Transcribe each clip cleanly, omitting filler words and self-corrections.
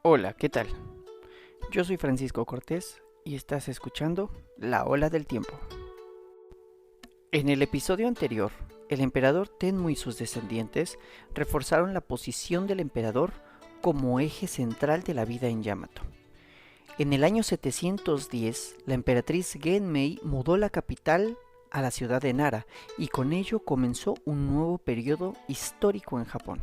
Hola, ¿qué tal? Yo soy Francisco Cortés y estás escuchando La Ola del Tiempo. En el episodio anterior, el emperador Tenmu y sus descendientes reforzaron la posición del emperador como eje central de la vida en Yamato. En el año 710, la emperatriz Genmei mudó la capital a la ciudad de Nara y con ello comenzó un nuevo periodo histórico en Japón.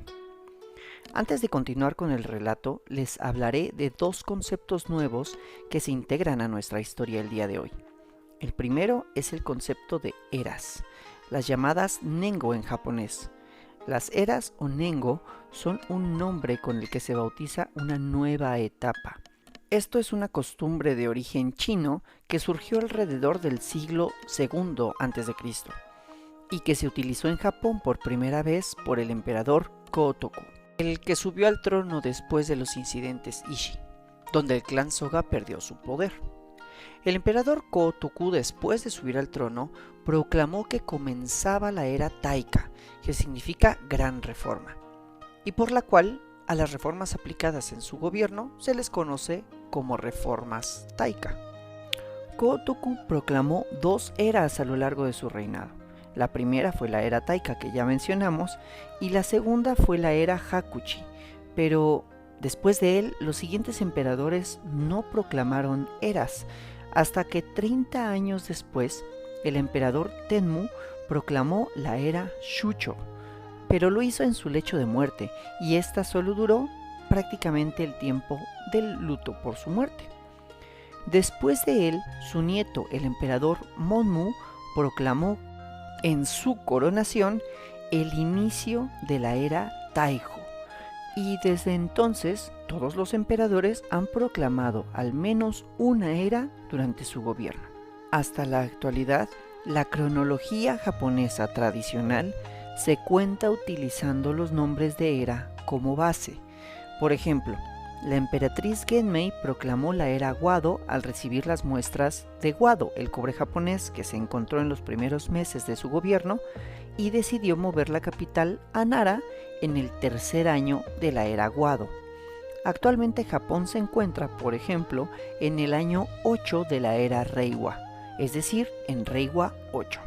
Antes de continuar con el relato, les hablaré de dos conceptos nuevos que se integran a nuestra historia el día de hoy. El primero es el concepto de eras, las llamadas Nengo en japonés. Las eras o Nengo son un nombre con el que se bautiza una nueva etapa. Esto es una costumbre de origen chino que surgió alrededor del siglo II a.C. y que se utilizó en Japón por primera vez por el emperador Go-Toku, el que subió al trono después de los incidentes Ishii, donde el clan Soga perdió su poder. El emperador Go-Toku, después de subir al trono, proclamó que comenzaba la era Taika, que significa gran reforma, y por la cual a las reformas aplicadas en su gobierno se les conoce como reformas Taika. Go-Toku proclamó dos eras a lo largo de su reinado. La primera fue la era Taika que ya mencionamos y la segunda fue la era Hakuchi, pero después de él los siguientes emperadores no proclamaron eras, hasta que 30 años después el emperador Tenmu proclamó la era Shucho, pero lo hizo en su lecho de muerte y esta solo duró prácticamente el tiempo del luto por su muerte. Después de él, su nieto, el emperador Monmu, proclamó en su coronación el inicio de la era Taijo, y desde entonces todos los emperadores han proclamado al menos una era durante su gobierno. Hasta la actualidad, la cronología japonesa tradicional se cuenta utilizando los nombres de era como base. Por ejemplo, la emperatriz Genmei proclamó la era Wado al recibir las muestras de Wado, el cobre japonés que se encontró en los primeros meses de su gobierno, y decidió mover la capital a Nara en el tercer año de la era Wado. Actualmente Japón se encuentra, por ejemplo, en el año 8 de la era Reiwa, es decir, en Reiwa 8.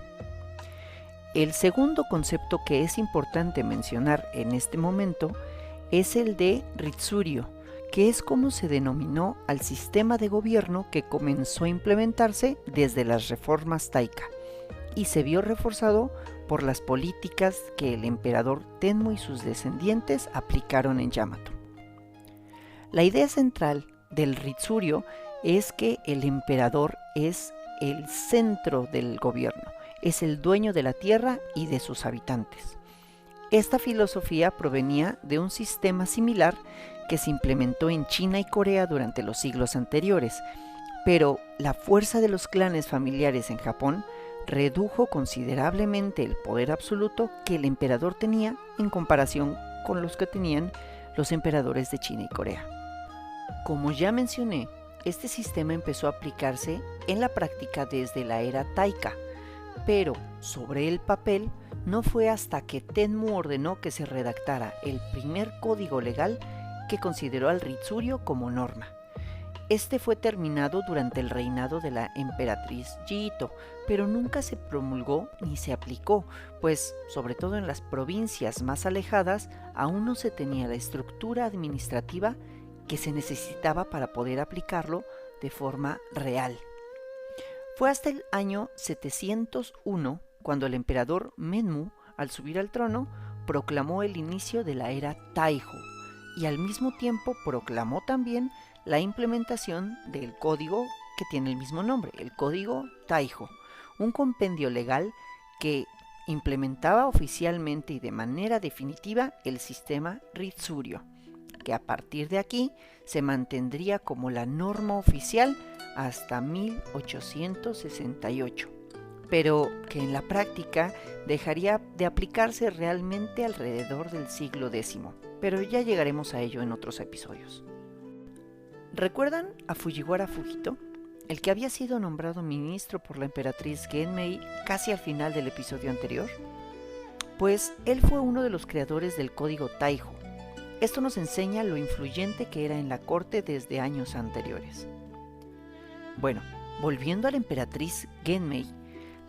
El segundo concepto que es importante mencionar en este momento es el de Ritsuryo, que es como se denominó al sistema de gobierno que comenzó a implementarse desde las reformas Taika y se vio reforzado por las políticas que el emperador Tenmu y sus descendientes aplicaron en Yamato. La idea central del Ritsuryo es que el emperador es el centro del gobierno, es el dueño de la tierra y de sus habitantes. Esta filosofía provenía de un sistema similar que se implementó en China y Corea durante los siglos anteriores, pero la fuerza de los clanes familiares en Japón redujo considerablemente el poder absoluto que el emperador tenía en comparación con los que tenían los emperadores de China y Corea. Como ya mencioné, este sistema empezó a aplicarse en la práctica desde la era Taika, pero sobre el papel no fue hasta que Tenmu ordenó que se redactara el primer código legal que consideró al Ritsuryo como norma. Este fue terminado durante el reinado de la emperatriz Jito, pero nunca se promulgó ni se aplicó, pues, sobre todo en las provincias más alejadas, aún no se tenía la estructura administrativa que se necesitaba para poder aplicarlo de forma real. Fue hasta el año 701 cuando el emperador Menmu, al subir al trono, proclamó el inicio de la era Taijo y al mismo tiempo proclamó también la implementación del código que tiene el mismo nombre, el código Taijo, un compendio legal que implementaba oficialmente y de manera definitiva el sistema Ritsuryo, que a partir de aquí se mantendría como la norma oficial hasta 1868, pero que en la práctica dejaría de aplicarse realmente alrededor del siglo X, pero ya llegaremos a ello en otros episodios. ¿Recuerdan a Fujiwara Fujito? El que había sido nombrado ministro por la emperatriz Genmei casi al final del episodio anterior. Pues él fue uno de los creadores del código Taijo, Esto nos enseña lo influyente que era en la corte desde años anteriores. Bueno, volviendo a la emperatriz Genmei,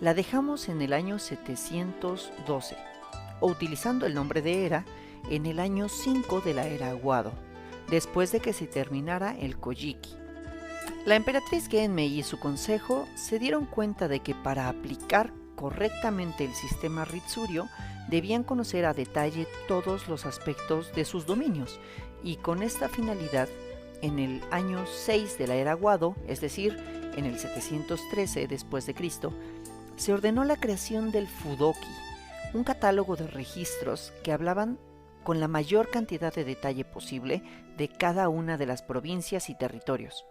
la dejamos en el año 712, o utilizando el nombre de Hera, en el año 5 de la era Wado, después de que se terminara el Kojiki. La emperatriz Genmei y su consejo se dieron cuenta de que para aplicar correctamente el sistema Ritsuryo debían conocer a detalle todos los aspectos de sus dominios, y con esta finalidad, en el año 6 de la era Wado, es decir, en el 713 después de Cristo, se ordenó la creación del Fudoki, un catálogo de registros que hablaban con la mayor cantidad de detalle posible de cada una de las provincias y territorios,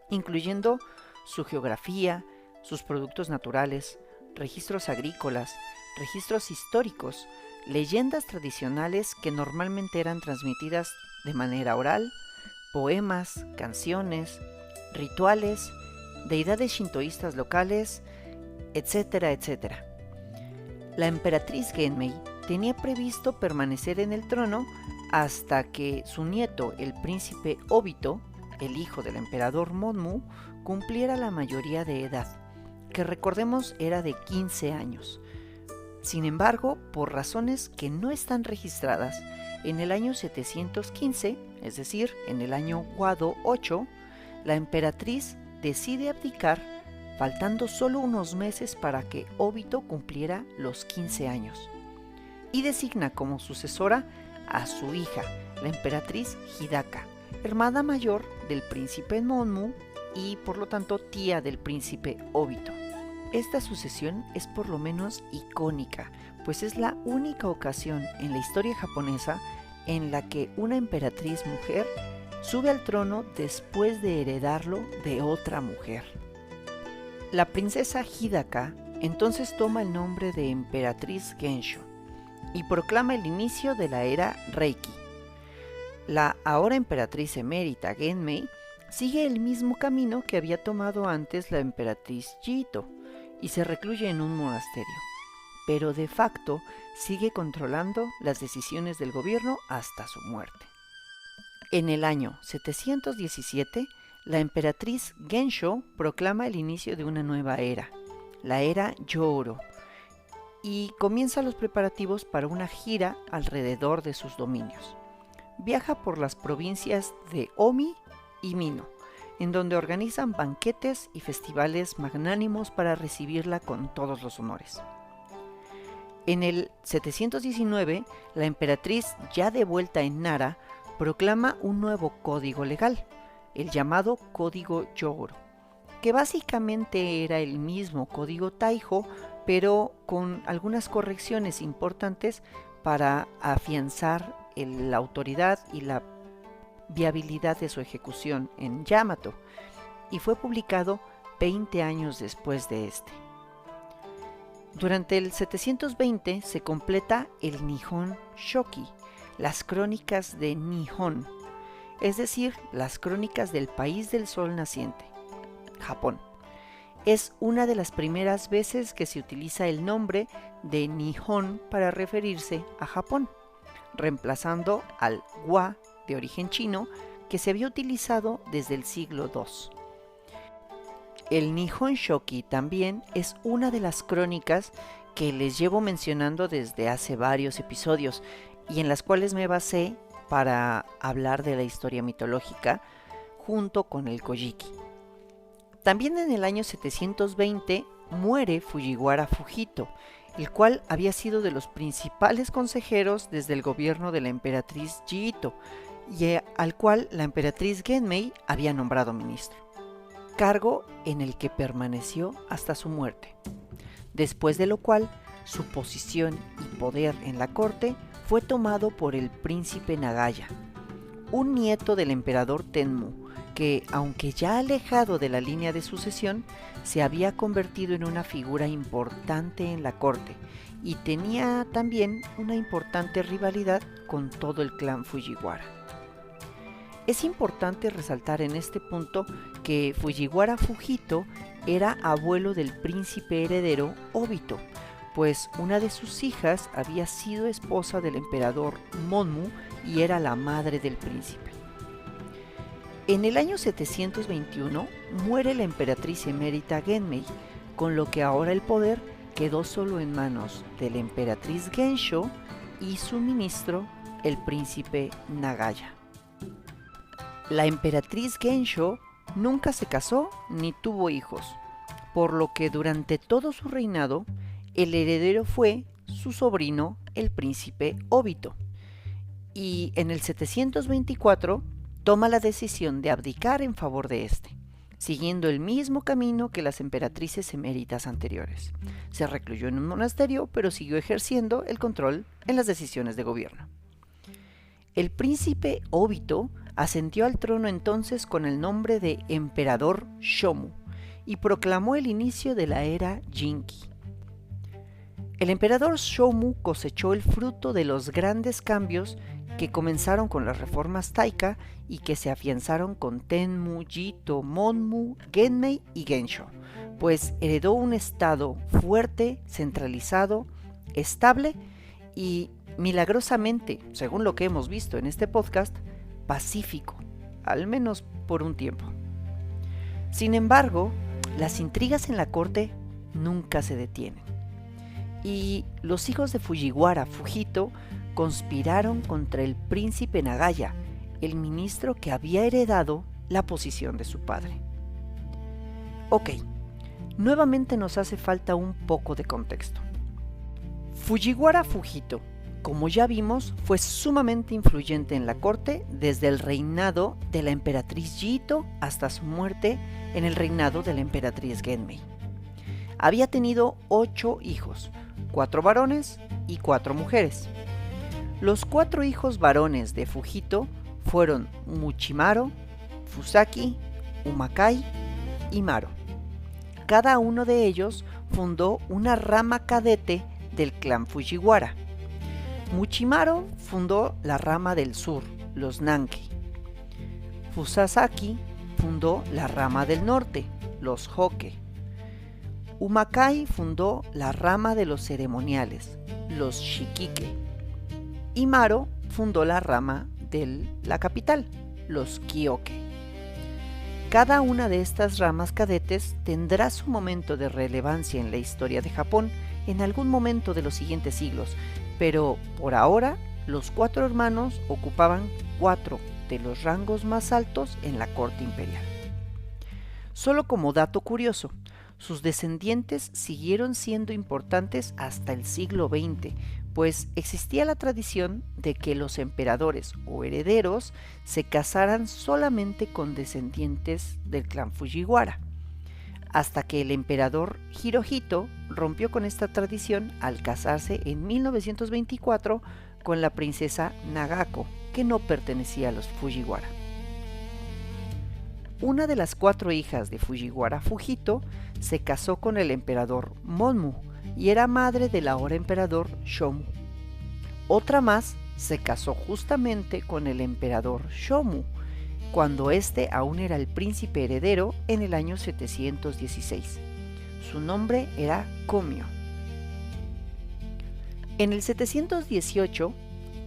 incluyendo su geografía, sus productos naturales, registros agrícolas, registros históricos, leyendas tradicionales que normalmente eran transmitidas de manera oral, poemas, canciones, rituales, deidades shintoístas locales, etcétera, etcétera. La emperatriz Genmei tenía previsto permanecer en el trono hasta que su nieto, el príncipe Obito, el hijo del emperador Monmu, cumpliera la mayoría de edad, que recordemos era de 15 años. Sin embargo, por razones que no están registradas, en el año 715, es decir, en el año Wado 8, la emperatriz decide abdicar, faltando solo unos meses para que Obito cumpliera los 15 años, y designa como sucesora a su hija, la emperatriz Hidaka, hermana mayor del príncipe Monmu y por lo tanto tía del príncipe Obito. Esta sucesión es por lo menos icónica, pues es la única ocasión en la historia japonesa en la que una emperatriz mujer sube al trono después de heredarlo de otra mujer. La princesa Hidaka entonces toma el nombre de emperatriz Gensho y proclama el inicio de la era Reiki. La ahora emperatriz emérita Genmei sigue el mismo camino que había tomado antes la emperatriz Jito y se recluye en un monasterio, pero de facto sigue controlando las decisiones del gobierno hasta su muerte. En el año 717, la emperatriz Gensho proclama el inicio de una nueva era, la era Yoro, y comienza los preparativos para una gira alrededor de sus dominios. Viaja por las provincias de Omi y Mino, en donde organizan banquetes y festivales magnánimos para recibirla con todos los honores. En el 719, la emperatriz, ya de vuelta en Nara, proclama un nuevo código legal, el llamado Código Yoro, que básicamente era el mismo código Taijo, pero con algunas correcciones importantes para afianzar la autoridad y la viabilidad de su ejecución en Yamato, y fue publicado 20 años después de este. Durante el 720 se completa el Nihon Shoki, las crónicas de Nihon, es decir, las crónicas del país del sol naciente, Japón. Es una de las primeras veces que se utiliza el nombre de Nihon para referirse a Japón, reemplazando al wa de origen chino que se había utilizado desde el siglo II. El Nihon Shoki también es una de las crónicas que les llevo mencionando desde hace varios episodios y en las cuales me basé para hablar de la historia mitológica junto con el Kojiki. También en el año 720 muere Fujiwara Fujito, el cual había sido de los principales consejeros desde el gobierno de la emperatriz Jito y al cual la emperatriz Genmei había nombrado ministro, cargo en el que permaneció hasta su muerte, después de lo cual su posición y poder en la corte fue tomado por el príncipe Nagaya, un nieto del emperador Tenmu, que, aunque ya alejado de la línea de sucesión, se había convertido en una figura importante en la corte y tenía también una importante rivalidad con todo el clan Fujiwara. Es importante resaltar en este punto que Fujiwara Fujito era abuelo del príncipe heredero Obito, pues una de sus hijas había sido esposa del emperador Monmu y era la madre del príncipe. En el año 721 muere la emperatriz emérita Genmei, con lo que ahora el poder quedó solo en manos de la emperatriz Gensho y su ministro, el príncipe Nagaya. La emperatriz Gensho nunca se casó ni tuvo hijos, por lo que durante todo su reinado el heredero fue su sobrino, el príncipe Obito, y en el 724 toma la decisión de abdicar en favor de este, siguiendo el mismo camino que las emperatrices eméritas anteriores. Se recluyó en un monasterio, pero siguió ejerciendo el control en las decisiones de gobierno. El príncipe Obito ascendió al trono entonces con el nombre de emperador Shomu y proclamó el inicio de la era Jinki. El emperador Shomu cosechó el fruto de los grandes cambios que comenzaron con las reformas Taika y que se afianzaron con Tenmu, Jito, Monmu, Genmei y Gensho, pues heredó un estado fuerte, centralizado, estable y milagrosamente, según lo que hemos visto en este podcast, pacífico, al menos por un tiempo. Sin embargo, las intrigas en la corte nunca se detienen, y los hijos de Fujiwara, Fujito, conspiraron contra el príncipe Nagaya, el ministro que había heredado la posición de su padre. Ok, nuevamente nos hace falta un poco de contexto. Fujiwara Fujito, como ya vimos, fue sumamente influyente en la corte desde el reinado de la emperatriz Jito hasta su muerte en el reinado de la emperatriz Genmei. Había tenido 8 hijos, 4 varones y 4 mujeres. Los 4 hijos varones de Fujito fueron Muchimaro, Fusaki, Umakai y Maro. Cada uno de ellos fundó una rama cadete del clan Fujiwara. Muchimaro fundó la rama del sur, los Nankei. Fusasaki fundó la rama del norte, los Hoke. Umakai fundó la rama de los ceremoniales, los Shikike. Y Maro fundó la rama de la capital, los Kyoke. Cada una de estas ramas cadetes tendrá su momento de relevancia en la historia de Japón en algún momento de los siguientes siglos, pero por ahora los 4 hermanos ocupaban 4 de los rangos más altos en la corte imperial. Solo como dato curioso, sus descendientes siguieron siendo importantes hasta el siglo XX, pues existía la tradición de que los emperadores o herederos se casaran solamente con descendientes del clan Fujiwara, hasta que el emperador Hirohito rompió con esta tradición al casarse en 1924 con la princesa Nagako, que no pertenecía a los Fujiwara. Una de las 4 hijas de Fujiwara Fujito se casó con el emperador Monmu y era madre del ahora emperador Shomu. Otra más se casó justamente con el emperador Shomu, cuando éste aún era el príncipe heredero en el año 716. Su nombre era Komio. En el 718,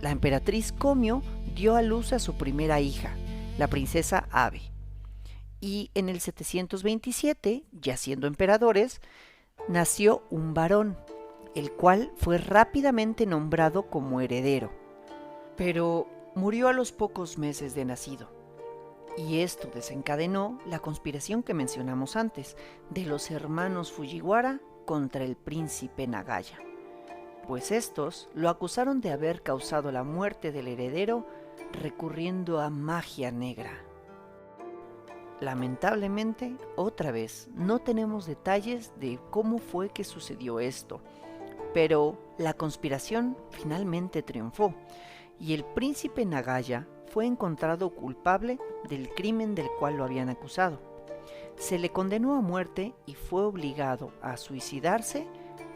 la emperatriz Komio dio a luz a su primera hija, la princesa Abe. Y en el 727, ya siendo emperadores, nació un varón, el cual fue rápidamente nombrado como heredero. Pero murió a los pocos meses de nacido. Y esto desencadenó la conspiración que mencionamos antes, de los hermanos Fujiwara contra el príncipe Nagaya, pues estos lo acusaron de haber causado la muerte del heredero recurriendo a magia negra. Lamentablemente, otra vez, no tenemos detalles de cómo fue que sucedió esto, pero la conspiración finalmente triunfó y el príncipe Nagaya fue encontrado culpable del crimen del cual lo habían acusado. Se le condenó a muerte y fue obligado a suicidarse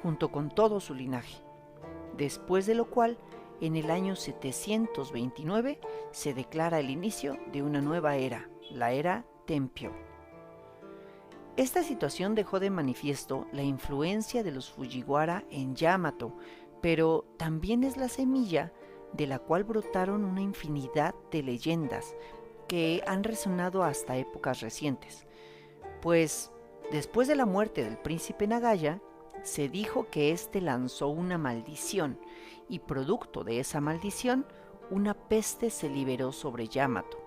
junto con todo su linaje, después de lo cual, en el año 729, se declara el inicio de una nueva era, la era Tenpyō. Esta situación dejó de manifiesto la influencia de los Fujiwara en Yamato, pero también es la semilla de la cual brotaron una infinidad de leyendas que han resonado hasta épocas recientes. Pues después de la muerte del príncipe Nagaya, se dijo que éste lanzó una maldición y producto de esa maldición, una peste se liberó sobre Yamato.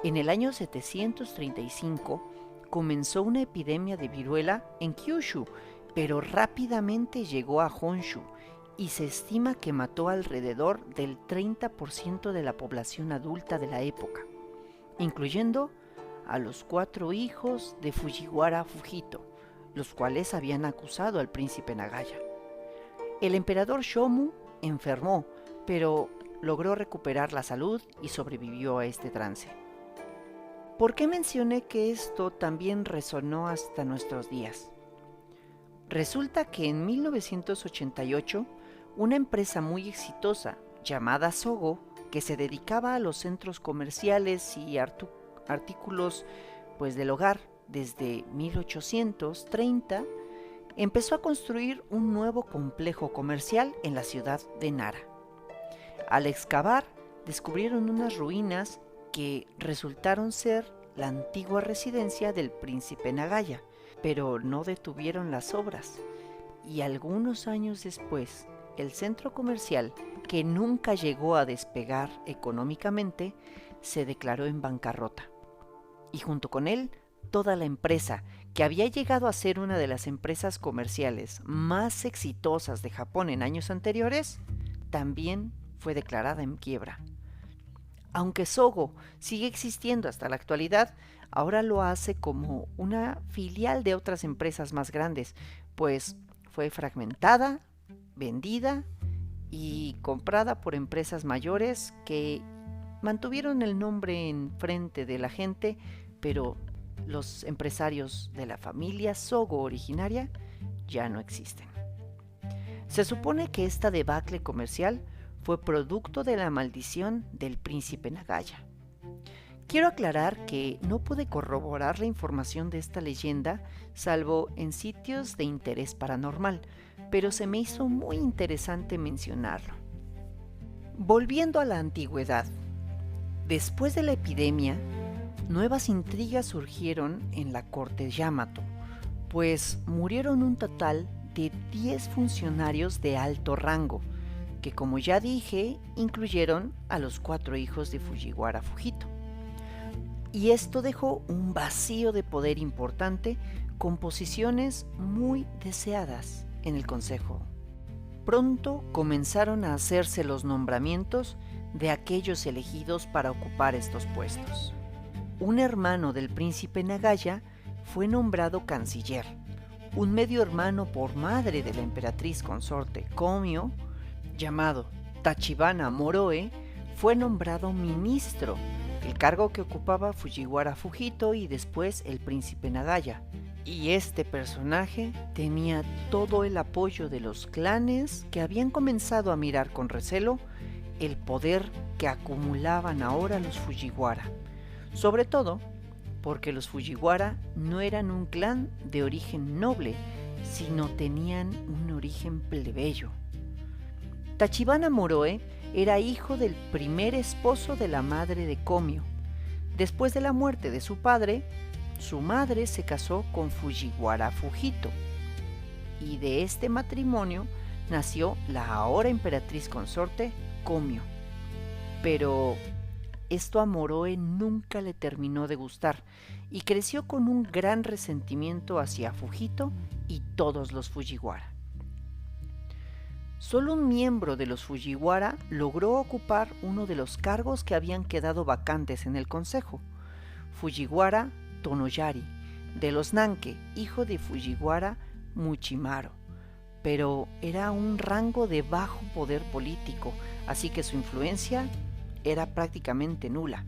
En el año 735 comenzó una epidemia de viruela en Kyushu, pero rápidamente llegó a Honshu y se estima que mató alrededor del 30% de la población adulta de la época, incluyendo a los 4 hijos de Fujiwara Fujito, los cuales habían acusado al príncipe Nagaya. El emperador Shomu enfermó, pero logró recuperar la salud y sobrevivió a este trance. ¿Por qué mencioné que esto también resonó hasta nuestros días? Resulta que en 1988, una empresa muy exitosa llamada Sogo, que se dedicaba a los centros comerciales y artículos del hogar desde 1830, empezó a construir un nuevo complejo comercial en la ciudad de Nara. Al excavar, descubrieron unas ruinas que resultaron ser la antigua residencia del príncipe Nagaya, pero no detuvieron las obras, y algunos años después, el centro comercial, que nunca llegó a despegar económicamente, se declaró en bancarrota. Y junto con él, toda la empresa, que había llegado a ser una de las empresas comerciales más exitosas de Japón en años anteriores, también fue declarada en quiebra. Aunque Sogo sigue existiendo hasta la actualidad, ahora lo hace como una filial de otras empresas más grandes, pues fue fragmentada, vendida y comprada por empresas mayores que mantuvieron el nombre en frente de la gente, pero los empresarios de la familia Sogo originaria ya no existen. Se supone que esta debacle comercial fue producto de la maldición del príncipe Nagaya. Quiero aclarar que no pude corroborar la información de esta leyenda, salvo en sitios de interés paranormal, pero se me hizo muy interesante mencionarlo. Volviendo a la antigüedad, después de la epidemia, nuevas intrigas surgieron en la corte Yamato, pues murieron un total de 10 funcionarios de alto rango, que como ya dije, incluyeron a los 4 hijos de Fujiwara Fujito. Y esto dejó un vacío de poder importante con posiciones muy deseadas en el consejo. Pronto comenzaron a hacerse los nombramientos de aquellos elegidos para ocupar estos puestos. Un hermano del príncipe Nagaya fue nombrado canciller. Un medio hermano por madre de la emperatriz consorte Komio, llamado Tachibana Moroe, fue nombrado ministro, el cargo que ocupaba Fujiwara Fujito y después el príncipe Nagaya. Y este personaje tenía todo el apoyo de los clanes que habían comenzado a mirar con recelo el poder que acumulaban ahora los Fujiwara, sobre todo porque los Fujiwara no eran un clan de origen noble, sino tenían un origen plebeyo. Tachibana Moroe era hijo del primer esposo de la madre de Komio. Después de la muerte de su padre, su madre se casó con Fujiwara Fujito, y de este matrimonio nació la ahora emperatriz consorte Komio. Pero esto a Moroe nunca le terminó de gustar y creció con un gran resentimiento hacia Fujito y todos los Fujiwara. Solo un miembro de los Fujiwara logró ocupar uno de los cargos que habían quedado vacantes en el consejo: Fujiwara Tonoyari, de los Nanke, hijo de Fujiwara Muchimaro, pero era un rango de bajo poder político, así que su influencia era prácticamente nula.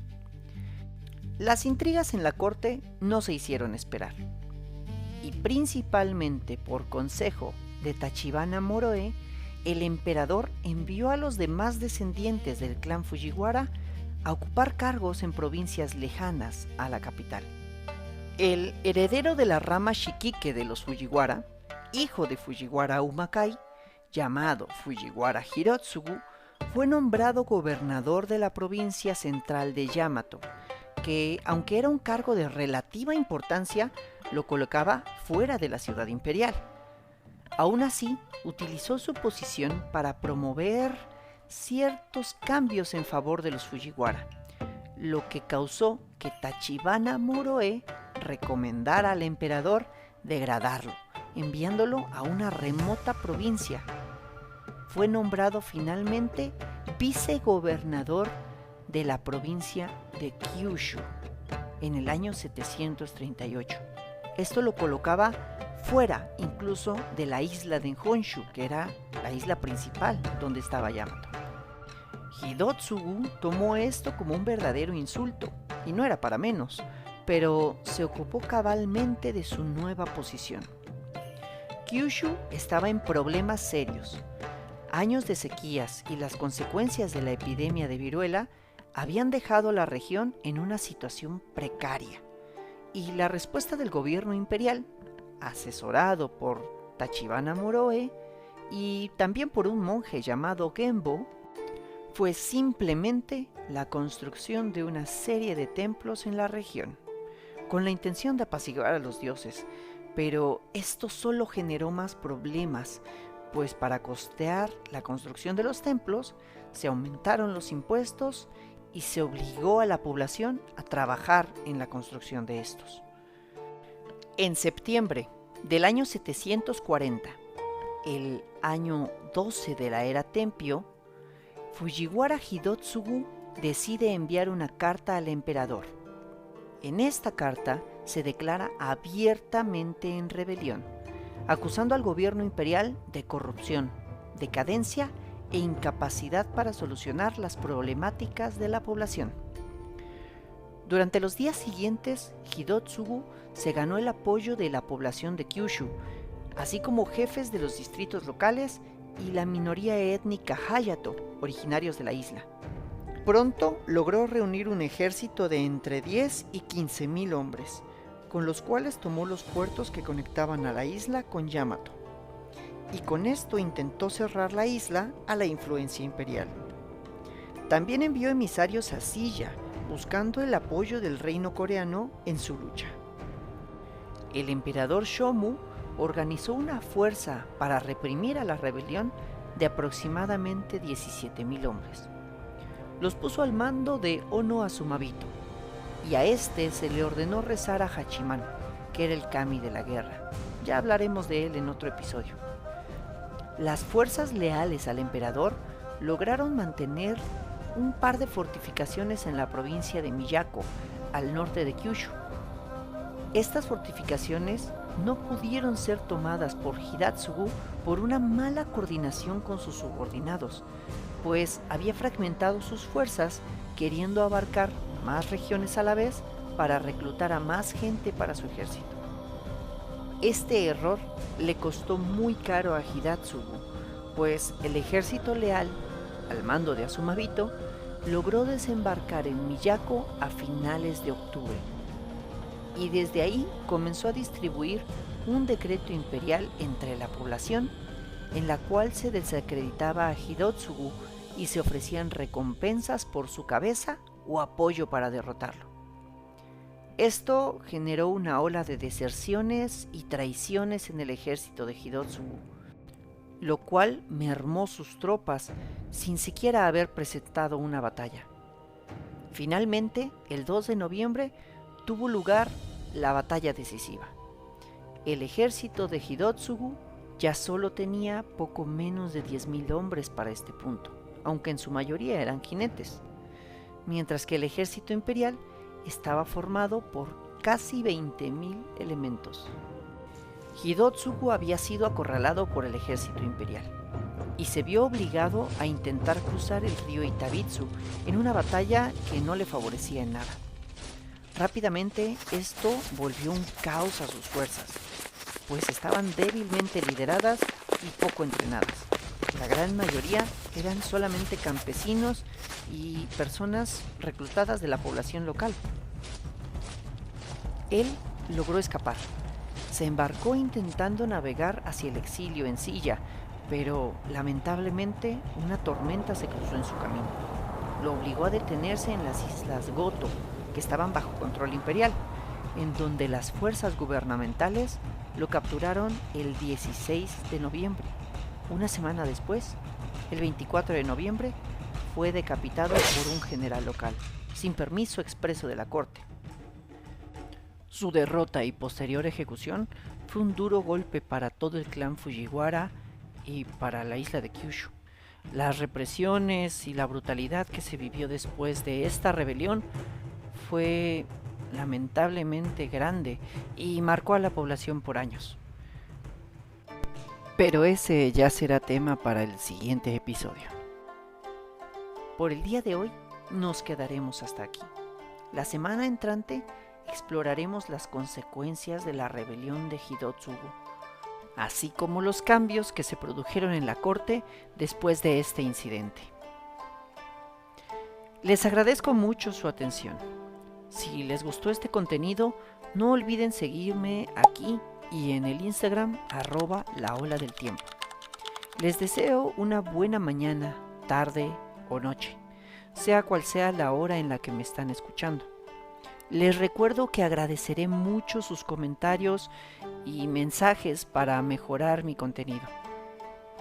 Las intrigas en la corte no se hicieron esperar, y principalmente por consejo de Tachibana Moroe, el emperador envió a los demás descendientes del clan Fujiwara a ocupar cargos en provincias lejanas a la capital. El heredero de la rama Shikike de los Fujiwara, hijo de Fujiwara Umakai, llamado Fujiwara Hirotsugu, fue nombrado gobernador de la provincia central de Yamato, que, aunque era un cargo de relativa importancia, lo colocaba fuera de la ciudad imperial. Aún así, utilizó su posición para promover ciertos cambios en favor de los Fujiwara, lo que causó que Tachibana Moroe recomendara al emperador degradarlo, enviándolo a una remota provincia. Fue nombrado finalmente vicegobernador de la provincia de Kyushu en el año 738. Esto lo colocaba fuera incluso de la isla de Honshu, que era la isla principal donde estaba Yamato. Hidotsugu tomó esto como un verdadero insulto, y no era para menos, pero se ocupó cabalmente de su nueva posición. Kyushu estaba en problemas serios. Años de sequías y las consecuencias de la epidemia de viruela habían dejado la región en una situación precaria, y la respuesta del gobierno imperial, asesorado por Tachibana Moroe y también por un monje llamado Genbo, fue simplemente la construcción de una serie de templos en la región, con la intención de apaciguar a los dioses, pero esto solo generó más problemas, pues para costear la construcción de los templos se aumentaron los impuestos y se obligó a la población a trabajar en la construcción de estos. En septiembre del año 740, el año 12 de la era Tempio, Fujiwara Hidotsugu decide enviar una carta al emperador. En esta carta se declara abiertamente en rebelión, acusando al gobierno imperial de corrupción, decadencia e incapacidad para solucionar las problemáticas de la población. Durante los días siguientes, Hidotsugu se ganó el apoyo de la población de Kyushu, así como jefes de los distritos locales y la minoría étnica Hayato, originarios de la isla. Pronto logró reunir un ejército de entre 10 y 15,000 hombres, con los cuales tomó los puertos que conectaban a la isla con Yamato, y con esto intentó cerrar la isla a la influencia imperial. También envió emisarios a Silla, buscando el apoyo del reino coreano en su lucha. El emperador Shomu organizó una fuerza para reprimir a la rebelión de aproximadamente 17,000 hombres. Los puso al mando de Ono Azumabito, y a este se le ordenó rezar a Hachiman, que era el kami de la guerra. Ya hablaremos de él en otro episodio. Las fuerzas leales al emperador lograron mantener un par de fortificaciones en la provincia de Miyako, al norte de Kyushu. Estas fortificaciones no pudieron ser tomadas por Hidatsugu por una mala coordinación con sus subordinados, pues había fragmentado sus fuerzas queriendo abarcar más regiones a la vez para reclutar a más gente para su ejército. Este error le costó muy caro a Hidatsugu, pues el ejército leal, al mando de Azumabito, logró desembarcar en Miyako a finales de octubre, y desde ahí comenzó a distribuir un decreto imperial entre la población, en la cual se desacreditaba a Hidotsugu y se ofrecían recompensas por su cabeza o apoyo para derrotarlo. Esto generó una ola de deserciones y traiciones en el ejército de Hidotsugu, lo cual mermó sus tropas sin siquiera haber presentado una batalla. Finalmente, el 2 de noviembre, tuvo lugar la batalla decisiva. El ejército de Hidotsugu ya solo tenía poco menos de 10,000 hombres para este punto, aunque en su mayoría eran jinetes, mientras que el ejército imperial estaba formado por casi 20,000 elementos. Hidotsugu había sido acorralado por el ejército imperial y se vio obligado a intentar cruzar el río Itabitsu en una batalla que no le favorecía en nada. Rápidamente esto volvió un caos a sus fuerzas, pues estaban débilmente lideradas y poco entrenadas. La gran mayoría eran solamente campesinos y personas reclutadas de la población local. Él logró escapar. Se embarcó intentando navegar hacia el exilio en Silla, pero lamentablemente una tormenta se cruzó en su camino. Lo obligó a detenerse en las islas Goto, que estaban bajo control imperial, en donde las fuerzas gubernamentales lo capturaron el 16 de noviembre. Una semana después, el 24 de noviembre, fue decapitado por un general local, sin permiso expreso de la corte. Su derrota y posterior ejecución fue un duro golpe para todo el clan Fujiwara y para la isla de Kyushu. Las represiones y la brutalidad que se vivió después de esta rebelión fue lamentablemente grande y marcó a la población por años. Pero ese ya será tema para el siguiente episodio. Por el día de hoy nos quedaremos hasta aquí. La semana entrante exploraremos las consecuencias de la rebelión de Hidotsugu, así como los cambios que se produjeron en la corte después de este incidente. Les agradezco mucho su atención. Si les gustó este contenido, no olviden seguirme aquí y en el Instagram @laoladeltiempo. Les deseo una buena mañana, tarde o noche, sea cual sea la hora en la que me están escuchando. Les recuerdo que agradeceré mucho sus comentarios y mensajes para mejorar mi contenido.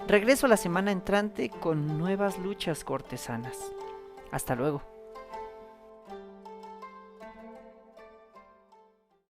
Regreso la semana entrante con nuevas luchas cortesanas. Hasta luego.